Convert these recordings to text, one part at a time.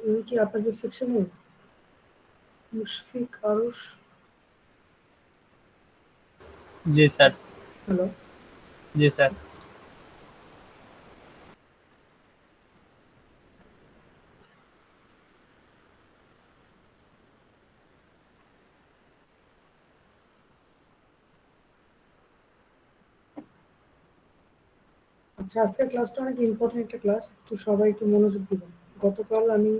ইনি কি আপনাদের সেকশনে? মুশফিক আরুষ। জি স্যার। হ্যালো। জি স্যার। আচ্ছা, আজকের ক্লাসটা অনেক ইম্পর্টেন্ট একটা ক্লাস, তো সবাই একটু মনোযোগ দিবেন। গতকাল আমি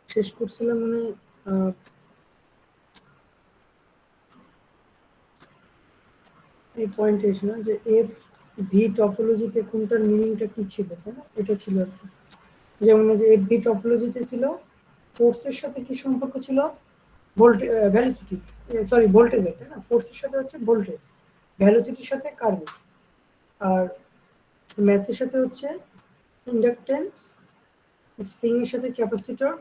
শেষ করছিলাম মানে এই পয়েন্টে এসে না, যে এফ ভি টপোলজিতে কোনটার মিনিংটা কি ছিল, তাই না? এটা ছিল আর কি। যেমন যে এফ ভি টপোলজিতে ছিল ফোর্সের সাথে কি সম্পর্ক ছিল, ভোল্টেজ, ভ্যালোসিটি, সরি ভোল্টেজের, তাই না? ফোর্সের সাথে হচ্ছে ভোল্টেজ, ভ্যালোসিটির সাথে কারেন্ট, আর ম্যাথসের সাথে হচ্ছে ইন্ডাকটেন্স, স্প্রিং এর সাথে ক্যাপাসিটর,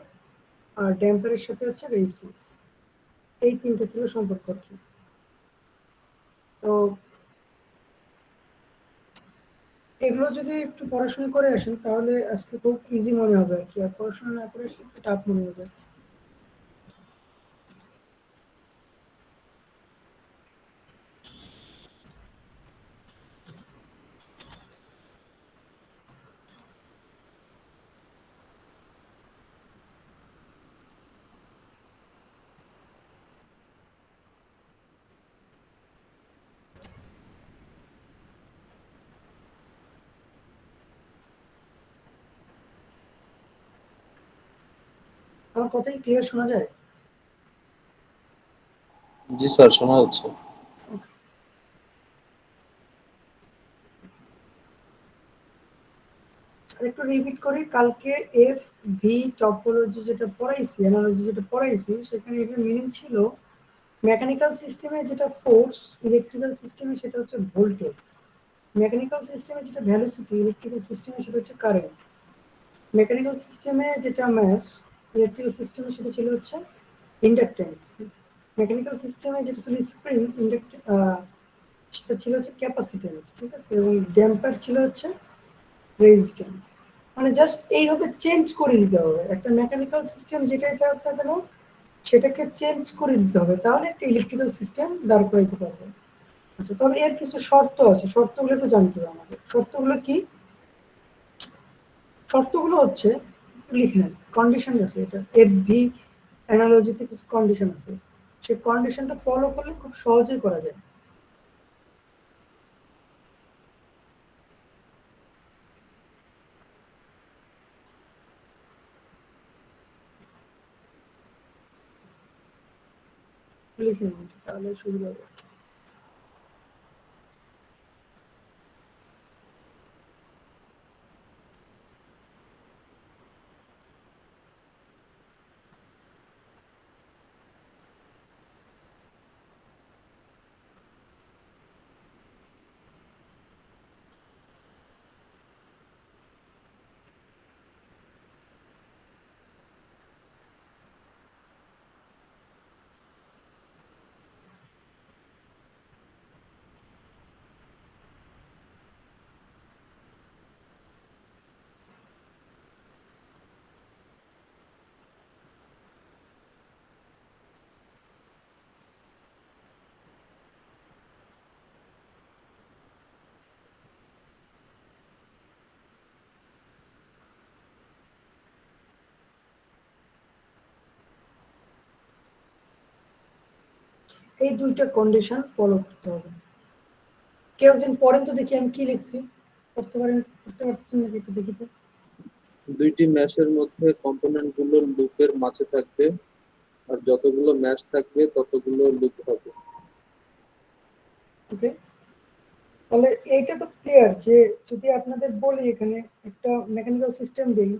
আর ড্যাম্পারের সাথে হচ্ছে রেজিস্ট্যান্স। এই তিনটা ছিল সম্পর্ক আর কি। তো এগুলো যদি একটু পড়াশোনা করে আসেন তাহলে আজকে খুব ইজি মনে হবে আর কি, আর পড়াশোনা না করে একটু টাফ মনে হবে। আমার কথাই ক্লিয়ার শোনা যায়? জি স্যার, শোনা যাচ্ছে। একটু রিপিট করি, কালকে এফ ভি টপোলজি যেটা পড়াইছি, অ্যানালজি যেটা পড়াইছি, সেখানে এটার মিনিং ছিল মেকানিক্যাল সিস্টেমে যেটা ফোর্স, ইলেকট্রিক্যাল সিস্টেমে সেটা হচ্ছে ভোল্টেজ। মেকানিক্যাল সিস্টেমে যেটা ভ্যালোসিটি, ইলেকট্রিক্যাল সিস্টেমে সেটা হচ্ছে কারেন্ট। মেকানিক্যাল সিস্টেমে যেটা ম্যাস, ইলেকট্রিক্যাল সিস্টেমে সেটা ছিল হচ্ছে ইন্ডাকটেন্স। মেকানিক্যাল সিস্টেমে যেটা ছিল স্প্রিং, সেটা ছিল হচ্ছে ক্যাপাসিটেন্স, ঠিক আছে? এবং ড্যাম্পার ছিল হচ্ছে রেজিস্ট্যান্স। মানে জাস্ট এইভাবে চেঞ্জ করে দিতে হবে একটা মেকানিক্যাল সিস্টেম যেটাই থাকুক না কেন, সেটাকে চেঞ্জ করে দিতে হবে, তাহলে একটা ইলেকট্রিক্যাল সিস্টেম দাঁড় করাইতে পারবে। আচ্ছা, তবে এর কিছু শর্ত আছে, শর্তগুলো একটু জানতে হবে আমাদের। শর্তগুলো কি? শর্তগুলো হচ্ছে লিখলেন, কন্ডিশন আছে, এটা এফ ভি অ্যানালজিতে কিছু কন্ডিশন আছে, সেই কন্ডিশনটা ফলো করলে খুব সহজেই করা যায়। লিখে নিন, তাহলে সুবিধা হবে। এই দুইটা কন্ডিশন ফলো করতে হবে। কেউ একজন পড়েন তো দেখি আমি কি লিখছি, করতে পারেন? করতে পারতেছেন নাকি একটু দেখি তো। দুইটি ম্যাশের মধ্যে কম্পোনেন্টগুলো লুপের মাঝে থাকবে, আর যতগুলো ম্যাশ থাকবে ততগুলো লুপ হবে। ওকে, তাহলে এইটা তো ক্লিয়ার যে যদি আপনাদের বলি এখানে একটা মেকানিক্যাল সিস্টেম দেই,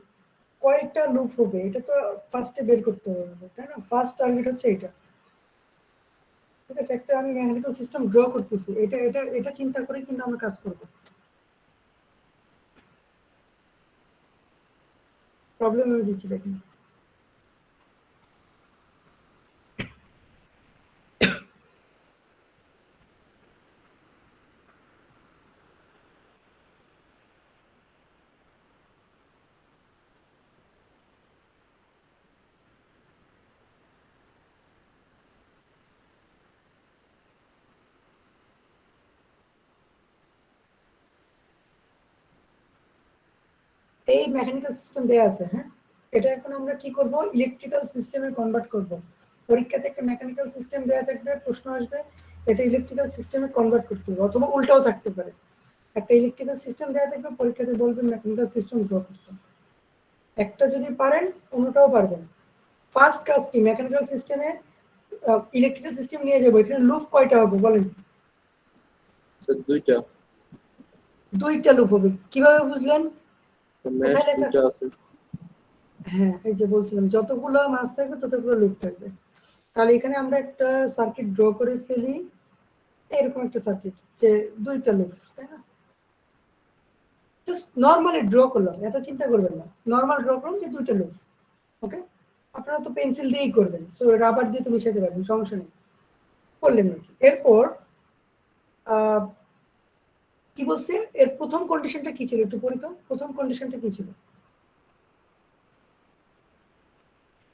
কয়েকটা লুপ হবে, এটা তো ফার্স্টে বের করতে হবে, তাই না? ফার্স্ট টার্গেট হচ্ছে এটা, ঠিক আছে? একটা আমি মেকানিক্যাল সিস্টেম ড্র করতেছি, এটা এটা এটা চিন্তা করে কিন্তু আমরা কাজ করব। প্রবলেম আমি দিচ্ছি, দেখেন। এই মেকানিক্যাল সিস্টেম দেয়া আছে, হ্যাঁ, এটা এখন আমরা কি করব, ইলেকট্রিক্যাল সিস্টেমে কনভার্ট করব। পরীক্ষাতে একটা মেকানিক্যাল সিস্টেম দেয়া থাকবে, প্রশ্ন আসবে, এটা ইলেকট্রিক্যাল সিস্টেমে কনভার্ট করতে হবে, অথবা উল্টাও থাকতে পারে। একটা ইলেকট্রিক্যাল সিস্টেম দেয়া থাকবে, পরীক্ষাতে বলবেন মেকানিক্যাল সিস্টেম ড্র করতে। একটা যদি পারেন অন্যটাও পারবেন। ফার্স্ট কাজ কি, মেকানিক্যাল সিস্টেমে ইলেকট্রিক্যাল সিস্টেম নিয়ে যাবো, এখানে লুপ কয়টা হবে বলেন? স্যার দুইটা। দুইটা লুপ হবে, কিভাবে বুঝলেন? ম্যাশ কোথায় লেখা দুইটা আছে? আছে। হ্যাঁ, এই যে বলছিলাম যতগুলো মাস থাকবে ততগুলো লুপ থাকবে। তাহলে এখানে আমরা একটা সার্কিট ড্র করে ফেলি, এরকম একটা সার্কিট যে দুইটা লুপ, তাই না? জাস্ট নর্মালি ড্র করলাম, এত চিন্তা করবেন না, নর্মাল ড্র করলাম যে দুইটা লুপ। ওকে, আপনারা তো পেন্সিল দিয়েই করবেন, সো রাবার দিয়ে তো মিশাতে পারবেন, সমস্যা নেই, করলেন নাকি। এরপর কি বলছে, এর প্রথম কন্ডিশনটা কি ছিল একটু পড়ি তো, প্রথম কন্ডিশনটা কি ছিল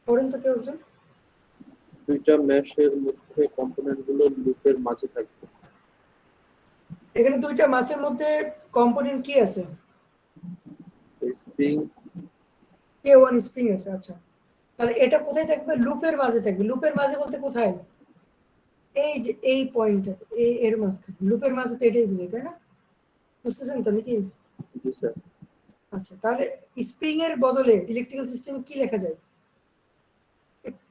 পড়েন তো কেউ একজন। দুইটা ম্যাশের মধ্যে কম্পোনেন্ট গুলো লুপের মাঝে থাকবে। এখানে দুইটা মাসের মধ্যে কম্পোনেন্ট কি আছে? স্প্রিং। K1 স্প্রিং আছে, আচ্ছা। তাহলে এটা কোথায় থাকবে? লুপের মাঝে থাকবে। লুপের মাঝে বলতে কোথায়? এই যে এই পয়েন্টটা, এই এর মাঝখানে, লুপের মাঝে তো এটাই বুঝি, তাই না? বুঝতেছেন তো নাকি? জি স্যার। আচ্ছা, তাহলে স্প্রিং এর বদলে ইলেকট্রিক্যাল সিস্টেমে কি লেখা যায়?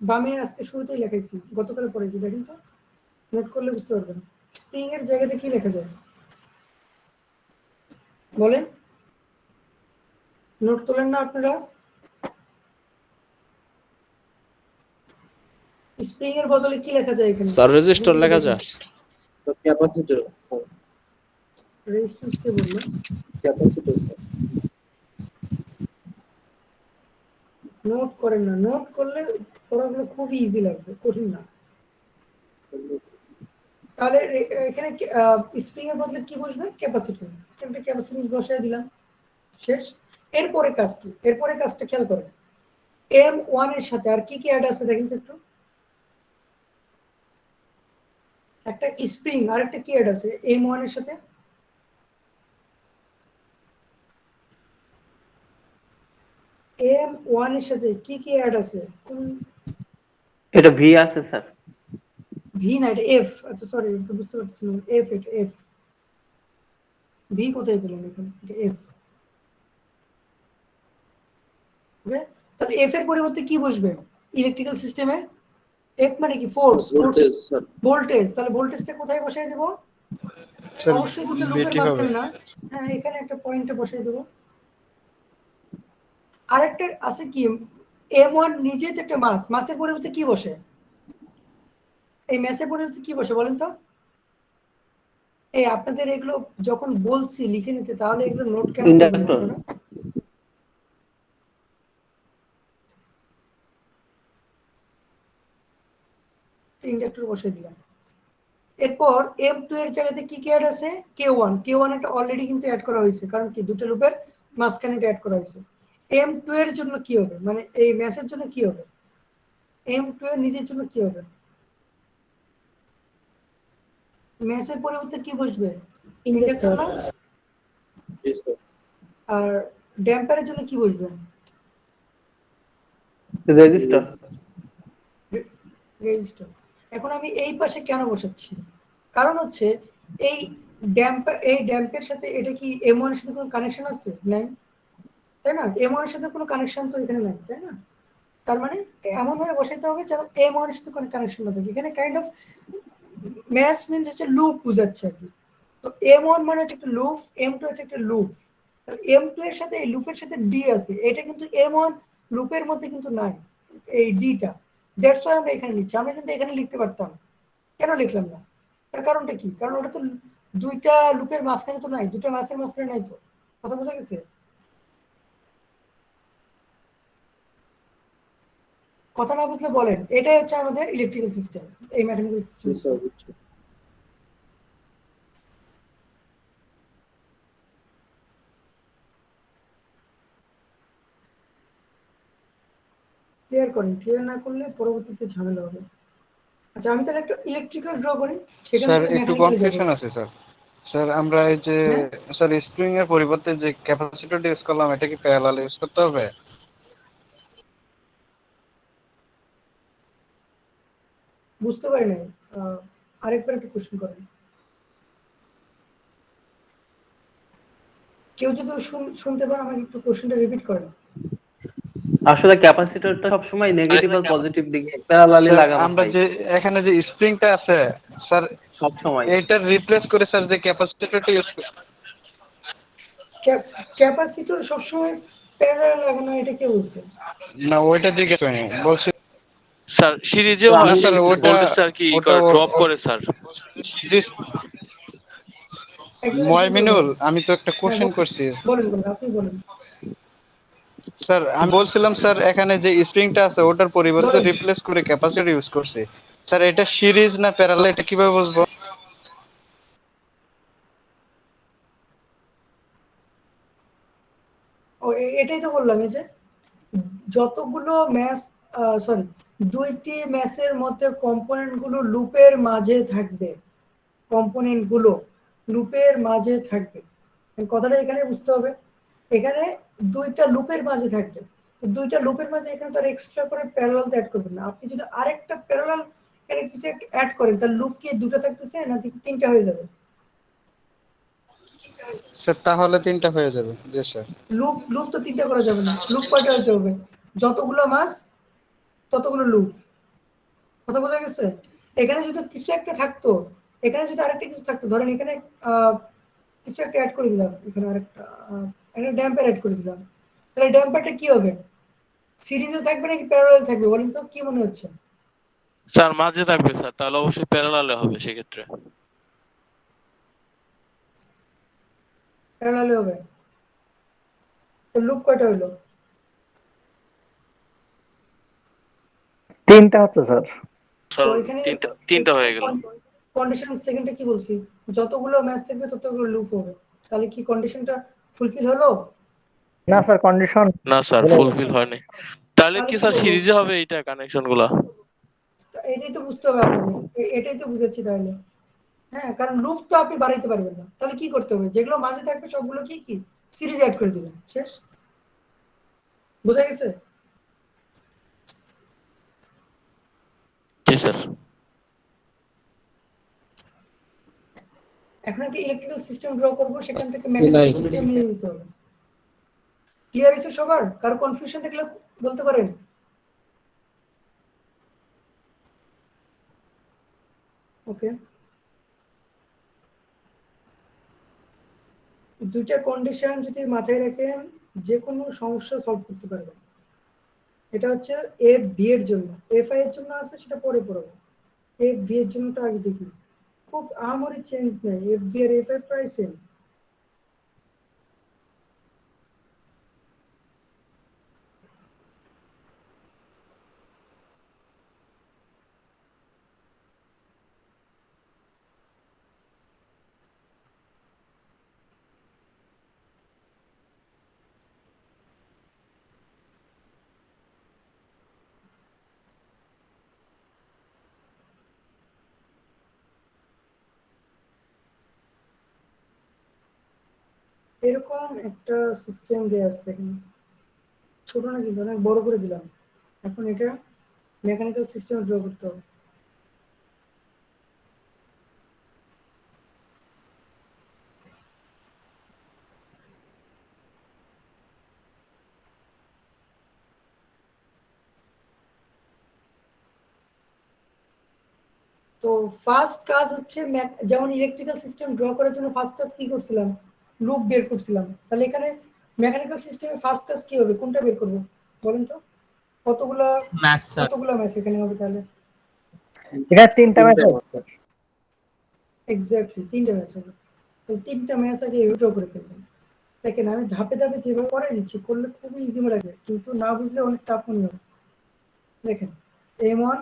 বামে আজকে শুরুতেই লেখাইছি, গতকাল পড়েছি, দেখেন তো, নোট করলে বুঝতে পারবেন। স্প্রিং এর জায়গাতে কি লেখা যায় বলেন? নোট তোলেন না আপনারা? স্প্রিং এর বদলে কি লেখা যায় এখানে? স্যার রেজিস্টার লেখা যায়। Capacitor sir. রেজিস্ট্যান্স কে বললো? ক্যাপাসিটর। নোট করেন না, নোট করলে পড়াগুলো খুব ইজি লাগবে, কঠিন না। তাহলে এখানে স্প্রিং এর বদলে কি বসবে? ক্যাপাসিট্যান্স। একটা ক্যাপাসিট্যান্স বসায় দিলাম, শেষ। এরপরে কাজ কি? এরপরে কাজটা খেয়াল করেন, M1 এর সাথে আর কি কি অ্যাড আছে দেখেন তো একটু। একটা স্প্রিং আর একটা কি অ্যাড আছে M1 এর সাথে? M1 এর সাথে কি কি অ্যাড আছে? কোন এটা ভি আছে স্যার। ভি না, এটা এফ। আচ্ছা সরি, এটা তো বুঝতে পারছি না, এফ, এটা এফ। ভি কোথায় পেলেন এখানে? এটা এফ। ওকে, তাহলে এফ এর পরিবর্তে কি বসবে ইলেকট্রিক্যাল সিস্টেমে? এফ মানে কি? Force, voltage sir. ভোল্টেজ। তাহলে ভোল্টেজটা কোথায় বসাই দেব? অবশ্যই দুটো লুপের মাঝখানে না, হ্যাঁ এখানে একটা পয়েন্টে বসাই দেব। আরেকটা আছে কি, M1 নিজে তো একটা মাস, মাসের পরিবর্তে কি বসে? এই ম্যাসের পরিবর্তে কি বসে বলেন তো? এই আপনাদের এগুলো যখন বলছি লিখে নিতে, তাহলে এগুলো নোট কেন করবেন না ইন্ডাক্টর। আপনারা? ইন্ডাক্টর বসে দিলাম। এরপর M2 এর জায়গাতে কি কি অ্যাড আছে? K1। K1 এটা অলরেডি কিন্তু অ্যাড করা হয়েছে, কারণ কি দুটো লুপের মাঝখানে অ্যাড করা হয়েছে। M2 এর জন্য কি হবে, মানে এই ম্যাসের জন্য কি হবে? M2 এর নিজের জন্য কি হবে? ম্যাসের পরিবর্তে কি বসবে? ইন্ডাক্টর না? জি স্যার। আর ড্যাম্পারের জন্য কি বসবে? রেজিস্টার। রেজিস্টার। এখন আমি এই পাশে কেন বসাচ্ছি? কারণ হচ্ছে এই ড্যাম্পের সাথে এটা কি M1 এর সাথে কোনো কানেকশন আছে? নাই, তাই না? M1 এর সাথে কোনো কানেকশন তো এখানে নাই, তাই না? তার মানে এমন ভাবে বসাইতে হবে যেন M1 এর সাথে কোনো কানেকশন না থাকে। এখানে কাইন্ড অফ ম্যাচ মিন্স হচ্ছে লুপ বুঝাচ্ছে আর কি। তো M1 মানে হচ্ছে একটা লুপ, M2 হচ্ছে একটা লুপ। তাহলে M2 এর সাথে এই লুপের সাথে ডি আছে, এটা কিন্তু M1 লুপের মধ্যে কিন্তু নাই, এই ডিটা। দ্যাটস ওয়াই আমরা এখানে লিখছি। আমরা কিন্তু এখানে লিখতে পারতাম, কেন লিখলাম না? তার কারণটা কি? কারণ ওটা তো দুইটা লুপের মাঝখানে তো নাই, দুটো মাসের মাঝখানে নাই। তো কথা বোঝা গেছে? কথা না বুঝলে বলেন। এটাই হচ্ছে আমাদের ইলেকট্রিক্যাল সিস্টেম, এই ম্যাথমেটিক্যাল জি সিস্টেম। স্যার বুঝছি। ক্লিয়ার করেন, ক্লিয়ার না করলে পরবর্তীতে ঝামেলা হবে। আচ্ছা, আমি তাহলে একটা ইলেকট্রিক্যাল ড্র করি, সেখান স্যার থেকে একটু মেকানিক্যালে যাব। কনফিউশন আছে স্যার। স্যার আমরা এই যে হ্যাঁ? স্যার স্প্রিং এর পরিবর্তে যে ক্যাপাসিটর ইউজ করলাম এটা কি প্যারালাল ইউজ করতে হবে? বুঝতে পারি নাই। আরেকবার একটু কোশ্চেন করেন। কেউ যদি শুনতে পারে আমাকে একটু কোশ্চেনটা রিপিট করেন। আসলে ক্যাপাসিটরটা সবসময় নেগেটিভ আর পজিটিভ দিকে প্যারালালি স্যার লাগানো আমরা হয় যে এখানে যে স্প্রিংটা আছে স্যার সব সময়। এটা রিপ্লেস করে স্যার যে ক্যাপাসিটরটা ইউজ করি ক্যাপাসিটর সবসময় প্যারালাল লাগানো, এটা কে বলছে? না ওইটা জিজ্ঞেস করিনি বলছি স্যার সিরিজেও না হয় স্যার ওটা ভোল্টেজটা আর কি করে ড্রপ করে স্যার। ময়মিনুল আমি তো একটা হ্যাঁ, কোশ্চেন করছি বলেন আপনি বলেন। স্যার আমি বলছিলাম স্যার এখানে যে স্প্রিংটা আছে ওটার পরিবর্তে বলেন। রিপ্লেস করে ক্যাপাসিটর ইউজ করছি স্যার এটা সিরিজ না প্যারালাল এটা কিভাবে বুঝবো? এটাই তো বললাম, এই যে যতগুলো ম্যাচ, সরি, দুইটি ম্যাচের মধ্যে কম্পোনেন্ট গুলো লুপের মাঝে থাকবে, কম্পোনেন্ট গুলো লুপের মাঝে থাকবে, কথাটা এখানে বুঝতে হবে। এখানে দুইটা লুপের মাঝে থাকবে, তো দুইটা লুপের মাঝে এখানে তো এক্সট্রা করে প্যারালাল অ্যাড করবেন না। আপনি যদি আরেকটা প্যারালাল এখানে কিছু অ্যাড করেন, তাহলে লুপ কি দুটো থাকতেছে না তিনটা হয়ে যাবে? স্যার তাহলে তিনটা হয়ে যাবে। জি স্যার। লুপ তো তিনটা করা যাবে না। লুপ কয়টা হতে হবে? যতগুলো মাস ততগুলো লুপ। কথা বোঝা গেছে? এখানে যদি কিছু একটা থাকতো, এখানে যদি আরেকটা কিছু থাকতো, ধরেন এখানে কিছু একটা অ্যাড করে দিলাম, এখানে আরেকটা একটা ড্যাম্পার অ্যাড করে দিলাম, তাহলে ড্যাম্পারটা কি হবে? সিরিজে থাকবে নাকি প্যারালাল থাকবে বলেন তো, কি মনে হচ্ছে? স্যার মাঝে থাকবে স্যার, তাহলে অবশ্যই প্যারালালে হবে সেক্ষেত্রে। প্যারালালে হবে। তো লুপ কয়টা হলো? তিনটা হচ্ছে স্যার। স্যার তো এখানে তিনটা হয়ে গেল। কন্ডিশন সেকেন্ডে কি বলছি? যতগুলো ম্যাচ থাকবে ততগুলো লুপ হবে। তাহলে কি কন্ডিশনটা ফুলফিল হলো? না স্যার, কন্ডিশন না স্যার ফুলফিল হয়নি। তাহলে কি স্যার বলবো? সিরিজে হবে এইটা কানেকশন গুলা? এটাই তো বুঝতে হবে আপনাদের, এটাই তো বুঝাচ্ছি তাহলে। হ্যাঁ, কারণ লুপ তো আপনি বাড়াইতে পারবেন না, তাহলে কি করতে হবে? যেগুলো মাঝে থাকবে সবগুলো কি সিরিজ অ্যাড করে দিবেন, শেষ। বোঝা গেছে? জি স্যার। এখন একটা ইলেকট্রিক্যাল সিস্টেম ড্র করব, সেখান থেকে মেকানিক্যাল সিস্টেম নিয়ে নিতে হবে। ক্লিয়ার হয়েছে সবার? কারো কনফিউশন থাকলে বলতে পারেন। ওকে, দুইটা কন্ডিশন যদি মাথায় রাখেন, যে কোনো সমস্যা সলভ করতে পারবেন। এটা হচ্ছে এফ ভি এর জন্য, এফ আই এর জন্য আছে সেটা পরে পড়বো। এফ ভি এর জন্যটা আগে দেখি। খুব আহামরি চেঞ্জ নেই, এফ ভি আর এফ আই প্রায় সেম। এরকম একটা সিস্টেম দেয়া আছে, দেখেন ছোট না কিন্তু অনেক বড় করে দিলাম। এখন এটা মেকানিক্যাল সিস্টেম ড্র করতে হবে। তো ফার্স্ট কাজ হচ্ছে যেমন ইলেকট্রিক্যাল সিস্টেম ড্র করার জন্য ফার্স্ট কাজ কি করছিলাম? লুপ বের করছিলাম। তাহলে এখানে মেকানিক্যাল সিস্টেমে ফার্স্ট কাজ কি হবে? কোনটা বের করব বলেন তো? কতগুলো ম্যাথ স্যার। ম্যাচ এখানে হবে তাহলে? এটা তিনটা ম্যাচ আছে। এক্স্যাক্টলি তিনটা ম্যাচ হবে। তাহলে তিনটা ম্যাচ আগে ড্র করে ফেলবেন। দেখেন আমি ধাপে ধাপে যেভাবে করাই দিচ্ছি, করলে খুবই ইজি মনে লাগবে, কিন্তু না বুঝলে অনেক টাফ মনে হবে। দেখেন M1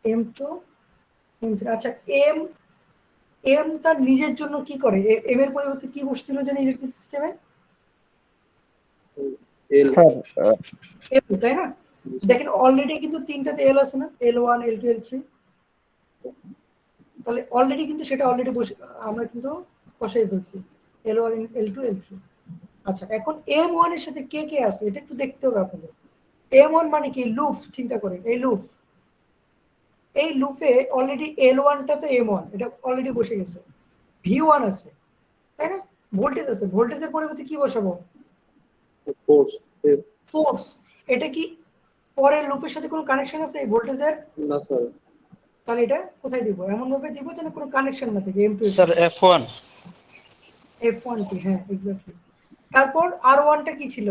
M2 M3। আচ্ছা, এম তার নিজের জন্য কি করে? এম এর পরিবর্তে কি বসছিল জানি ইলেকট্রিক সিস্টেমে? এল। এল, তাই না? দেখেন অলরেডি কিন্তু তিনটাতে এল আছে না, L1 L2 L3। তাহলে অলরেডি কিন্তু সেটা অলরেডি আমরা কিন্তু বসাই ফেলছি L1 L2 L3। আচ্ছা, এখন M1 এর সাথে কে কে আছে এটা একটু দেখতে হবে আপনাদের। M1 মানে কি? লুপ। চিন্তা করেন, এই লুপে অলরেডি L1 টা তো M1 এটা অলরেডি বসে গেছে, V1 আছে তাই না, ভোল্টেজ আছে, ভোল্টেজের পরিবর্তে কি বসাবো? ফোর্স। ফোর্স। এটা কি পরের লুপের সাথে কোনো কানেকশন আছে এই ভোল্টেজের? না স্যার। তাহলে এটা কোথায় দিব? এমন ভাবে দিব যেন কোনো কানেকশন না থাকে M2 এর স্যার সাথে। F1 F1 কি? হ্যাঁ এক্স্যাক্টলি। তারপর R1 টা কি ছিল?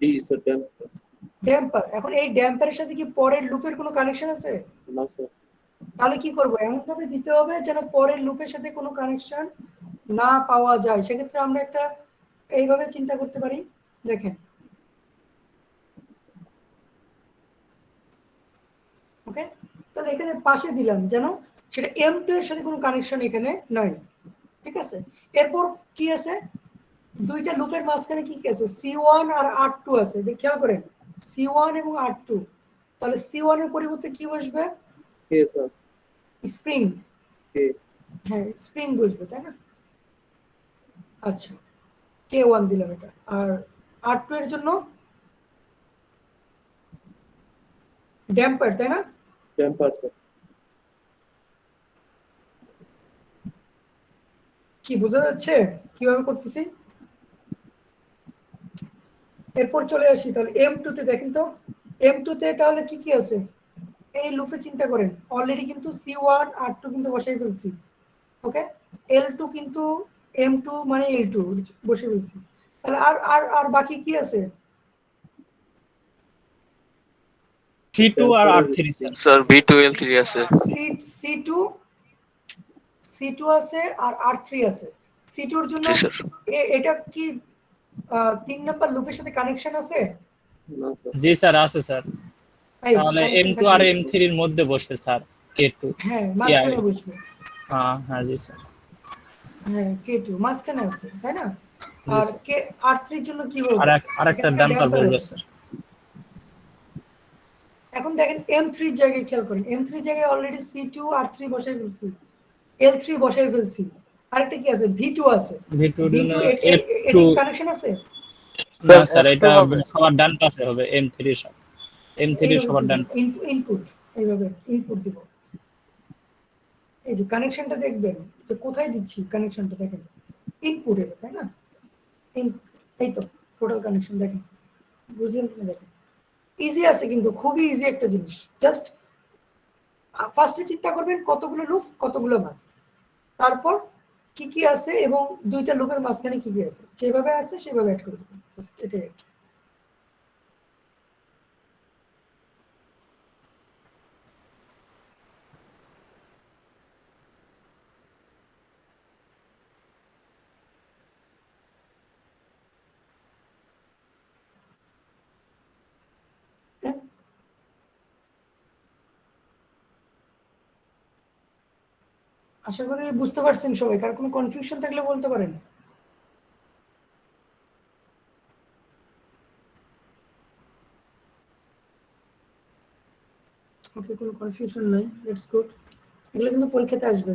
D sir, damper. ড্যাম্পার। এখন এই ড্যাম্পারের সাথে কি পরের লুপের কোনো কানেকশন আছে? না স্যার। তাহলে কি করব? এমন ভাবে দিতে হবে যেন পরের লুপের সাথে কোনো কানেকশন না পাওয়া যায়। সেক্ষেত্রে আমরা একটা এইভাবে চিন্তা করতে পারি, দেখেন ওকে। তাহলে এখানে পাশে দিলাম যেন সেটা M2 এর সাথে কোনো কানেকশন এখানে নাই, ঠিক আছে। এরপর কি আছে? দুইটা লুপের মাঝখানে কি আছে? C1 আর R2 আছে, খেয়াল করেন C1 এবং R2। তাহলে C1 এর পরিবর্তে কি বসবে? কে স্যার? স্প্রিং। কে? হ্যাঁ স্প্রিং বসবে তাই না। আচ্ছা, K1 দিলাম এটা। আর R2 এর জন্য ড্যাম্পার তাই না। Damper sir. কি বোঝা যাচ্ছে কিভাবে করতেছি? এরপর চলে আসি তাহলে M2 তে। দেখেন তো M2 তে তাহলে কি কি আছে এই লুপে? চিন্তা করেন অলরেডি কিন্তু C1 R2 কিন্তু বসাই ফেলছি, ওকে। L2 কিন্তু M2 মানে L2 বসে ফেলছি। তাহলে আর আর আর বাকি কি আছে? C2 আর R3 স্যার। স্যার B2L3 আছে। C2 আছে আর R3 আছে। C2 এর জন্য জি স্যার। এটা কি 3 নাম্বার লুপের সাথে কানেকশন আছে? না স্যার। জি স্যার আছে স্যার। এই তাহলে connection M2 থাকবে। আর M3 এর মধ্যে বসবে স্যার K2। হ্যাঁ মাঝখানে বসবে। হ্যাঁ হ্যাঁ জি স্যার। হ্যাঁ K2 মাঝখানে আছে তাই না। জি আর স্যার। কে R3 এর জন্য কি বলবো? আরেকটা এখানে ড্যাম্পার damper বলবে আছে। স্যার। এখন দেখেন M3 এর জায়গায় খেয়াল করেন, M3 এর জায়গায় অলরেডি C2 R3 বসাই ফেলছি, L3 বসাই ফেলছি। আরেকটা কি আছে? V2 আছে। V2 এর জন্য F2। এটা কানেকশন আছে? না স্যার স্যার, F2 এটা হবে। সবার ডান পাশে হবে M3 এর সাথে। M3 এইভাবে সবার চিন্তা ডান পাশে। ইনপুট এইভাবে ইনপুট দিব। এই যে কানেকশনটা দেখবেন যে কোথায় দিচ্ছি কানেকশনটা, দেখেন ইনপুট এটা তাই না। এই তো টোটাল কানেকশন দেখেন, বুঝলেন কিনা? দেখেন ইজি আছে কিন্তু, খুবই ইজি একটা জিনিস। জাস্ট ফার্স্টে চিন্তা করবেন কতগুলো লুপ কতগুলো মাস, তারপর কি কি আছে এবং দুইটা লুপের মাঝখানে কি কি আছে, যেভাবে আছে সেভাবে অ্যাড করে দেবেন। জাস্ট এটাই। হ্যাঁ? আশা করি বুঝতে পারছেন সবাই। কার কোনো কনফিউশন থাকলে বলতে পারেন। ওকে, কোনো কনফিউশন নাই, লেটস গুড। এগুলো কিন্তু পরীক্ষাতে আসবে।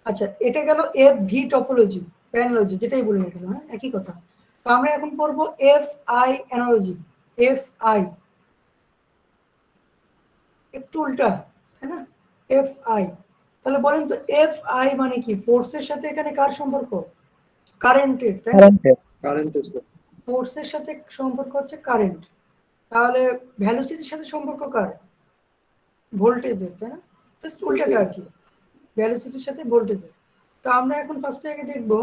আচ্ছা, এটা গেল এফ ভি টপোলজি অ্যানালজি, যেটাই বলি না কেন, হ্যাঁ একই কথা। তো আমরা এখন পড়বো F I analogy. F I একটু উল্টা তাই না, এফ আই। তাহলে বলেন তো এফ আই মানে কি? ফোর্সের সাথে এখানে কার সম্পর্ক? কারেন্টের তাই না। কারেন্টের স্যার। ফোর্সের সাথে সম্পর্ক হচ্ছে কারেন্ট। তাহলে ভ্যালোসিটির সাথে সম্পর্ক কার? ভোল্টেজের তাই না। জাস্ট উল্টাটা আর কি, ভ্যালোসিটির সাথে ভোল্টেজের। তো আমরা এখন ফার্স্টে আগে দেখবো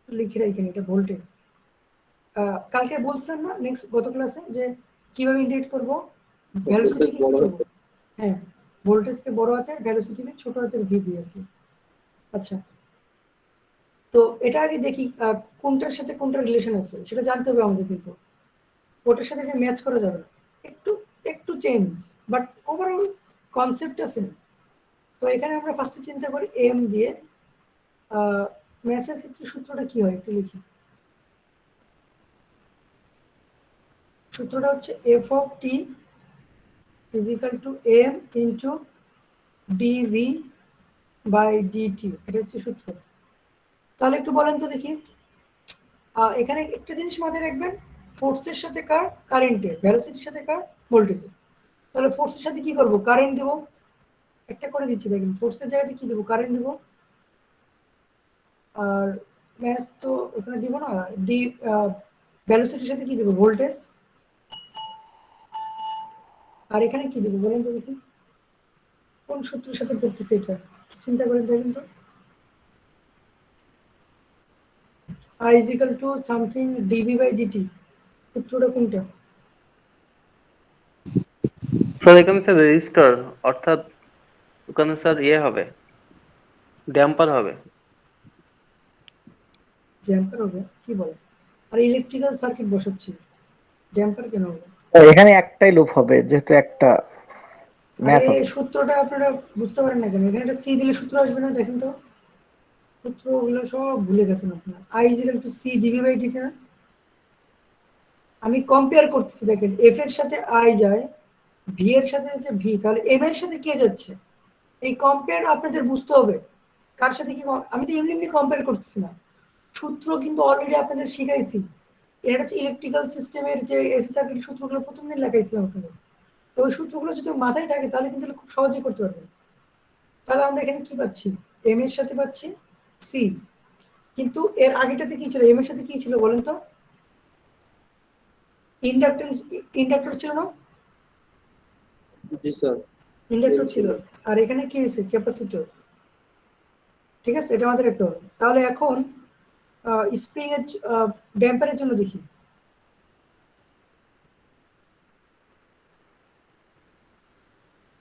লিখে রাখেন এটা ভোল্টেজ। কালকে বলছিলাম না নেক্সট গত ক্লাসে যে কিভাবে ইন্ডিকেট করব ভ্যালোসিটি কি বড় করব। হ্যাঁ, ভোল্টেজকে বড় হাতের, ভ্যালোসিটিকে ছোট হাতের ভি দিয়ে আর কি। আচ্ছা, তো এটা আগে দেখি কোনটার সাথে কোনটা রিলেশন আছে সেটা জানতে হবে আমাদের। কিন্তু ওটার সাথে এটা ম্যাচ করা যাবে না, একটু একটু চেঞ্জ, বাট ওভারঅল কনসেপ্টটা সেম। তো এখানে আমরা ফার্স্টে চিন্তা করি এম দিয়ে। ম্যাথের ক্ষেত্রে সূত্রটা কি হয় একটু লিখি। সূত্রটা হচ্ছে F of T is equal to m into dv by dt, এটা হচ্ছে সূত্র। তাহলে একটু বলেন তো দেখি, এখানে একটা জিনিস মাথায় রাখবেন, ফোর্সের সাথে কার, কারেন্টের, ভেলোসিটির সাথে কার, ভোল্টেজের। তাহলে ফোর্সের সাথে কি করব, কারেন্ট দেব, একটা করে দিচ্ছি দেখেন, ফোর্সের জায়গাতে কি দেবো, কারেন্ট দেব। আর ম্যাথ তো ওখানে দিব না, ডি ভেলোসিটির সাথে কি দেবো, ভোল্টেজ। আর এখানে কি দেবো বলেন তো দেখি, কোন সূত্রের সাথে পড়তেছে এটা, চিন্তা করেন দেখেন তো। I is equal to something dv by dt, সূত্রটা কোনটা? স্যার এখানে স্যার রেজিস্টার, অর্থাৎ ওখানে স্যার ইয়ে হবে, ড্যাম্পার হবে। ড্যাম্পার হবে, কি বলে? আর ইলেকট্রিক্যাল সার্কিট বসাচ্ছি, ড্যাম্পার কেন হবে? এখানে একটাই লুপ হবে যেহেতু একটা ম্যাথ আরে হবে। সূত্রটা আপনারা বুঝতে পারেন না কেন? এখানে একটা সি দিলে সূত্র আসবে না, দেখেন তো। সূত্রগুলো সব ভুলে গেছেন আপনারা। I is equal to c dv by dt না? আমি কম্পেয়ার করতেছি, দেখেন এফ এর সাথে আই যায়, ভি এর সাথে হচ্ছে ভি, তাহলে এম এর সাথে কে যাচ্ছে? এই কম্পেয়ার আপনাদের বুঝতে হবে, কার সাথে কি আমি তো এমনি এমনি কম্পেয়ার করতেছি না, সূত্র কিন্তু অলরেডি আপনাদের শিখাইছি। এটা হচ্ছে ইলেকট্রিক্যাল সিস্টেমের যে এসি সার্কিট সূত্রগুলো প্রথম দিন লেখাইছিলাম আপনাদের। তো ওই সূত্রগুলো যদি মাথায় থাকে তাহলে কিন্তু খুব সহজেই করতে পারবেন। তাহলে আমরা এখানে কি পাচ্ছি, এম এর সাথে পাচ্ছি সি, কিন্তু এর আগেটাতে কি ছিল, এম এর সাথে কি ছিল বলেন তো? ইন্ডাক্টেন্স, ইন্ডাক্টর ছিল না? জি স্যার। ইন্ডাক্টর ছিল। আর এখানে কি আছে, ক্যাপাসিটর। ঠিক আছে, এটা আমাদের রাখতে হবে। তাহলে এখন স্প্রিং এর ড্যাম্পারের জন্য দেখি,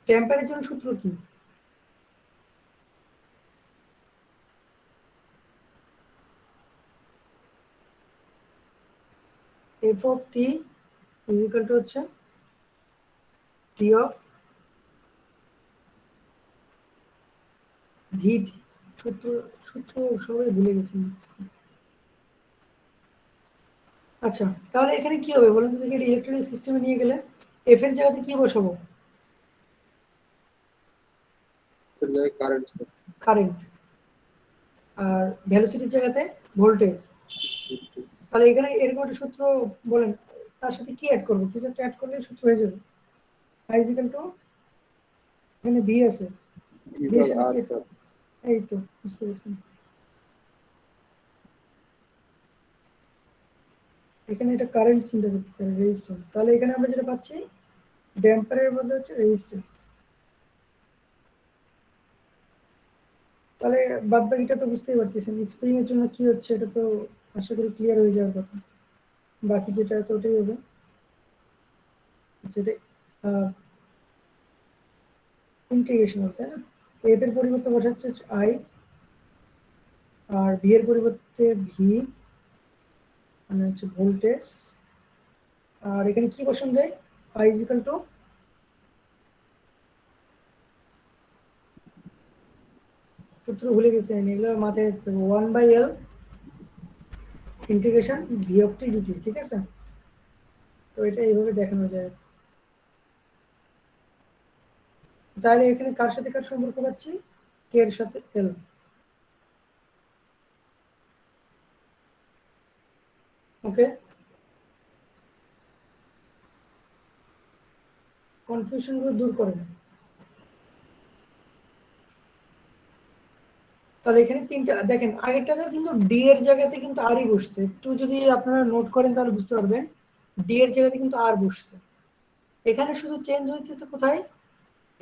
ড্যাম্পারের জন্য সূত্র কি? F of T is equal to হচ্ছে টি অফ ভি। সূত্র সূত্র সবাই ভুলে গেছি। আচ্ছা, তাহলে এখানে কি হবে বলুন তো দেখি, এটা ইলেকট্রিক্যাল সিস্টেমে নিয়ে গেলে এফ এর জায়গাতে কি বসাবো? Current sir. কারেন্ট। আর ভেলোসিটির জায়গাতে ভোল্টেজ। তাহলে এখানে এরকম একটা সূত্র বলেন, তার সাথে কি অ্যাড করবো, কিছু একটা অ্যাড করলে সূত্র হয়ে যাবে। আই ইজ ইকুয়াল টু, এখানে ভি আছে, ভি এর সাথে কি, স্যার। এই তো বুঝতে পারছি। এখানে এটা কারেন্ট চিন্তা করতেছি, রেজিস্ট্যান্স। তাহলে এখানে আমরা যেটা পাচ্ছি, ড্যাম্পারের মধ্যে হচ্ছে রেজিস্ট্যান্স। তাহলে বাদ বাকিটা তো বুঝতেই পারতেছেন, স্প্রিং এর জন্য কি হচ্ছে এটা তো আশা করি ক্লিয়ার হয়ে যাওয়ার কথা। বাকি যেটা আছে ওটাই হবে, যেটা ইন্টিগ্রেশন, তাই না? এফ এর পরিবর্তে বসাচ্ছে আই, আর ভি এর পরিবর্তে ভি, মানে হচ্ছে ভোল্টেজ। আর এখানে কি বসানো যায়, আই ইজ ইকুয়াল টু, সূত্র ভুলে গেছেন, এগুলো মাথায় রাখতে হবে, 1/L integration V of T DT. ঠিক আছে, তো এটা এইভাবে দেখানো যায়। তাহলে এখানে কার সাথে কার সম্পর্ক পাচ্ছি, কে এর সাথে এল। ওকে, কনফিউশন গুলো দূর করেন। তাহলে এখানে তিনটা দেখেন, আগেরটাতে কিন্তু ডি এর জায়গাতে কিন্তু আরই বসছে, একটু যদি আপনারা নোট করেন তাহলে বুঝতে পারবেন, ডি এর জায়গাতে কিন্তু আর বসছে। এখানে শুধু চেঞ্জ হইতেছে কোথায়,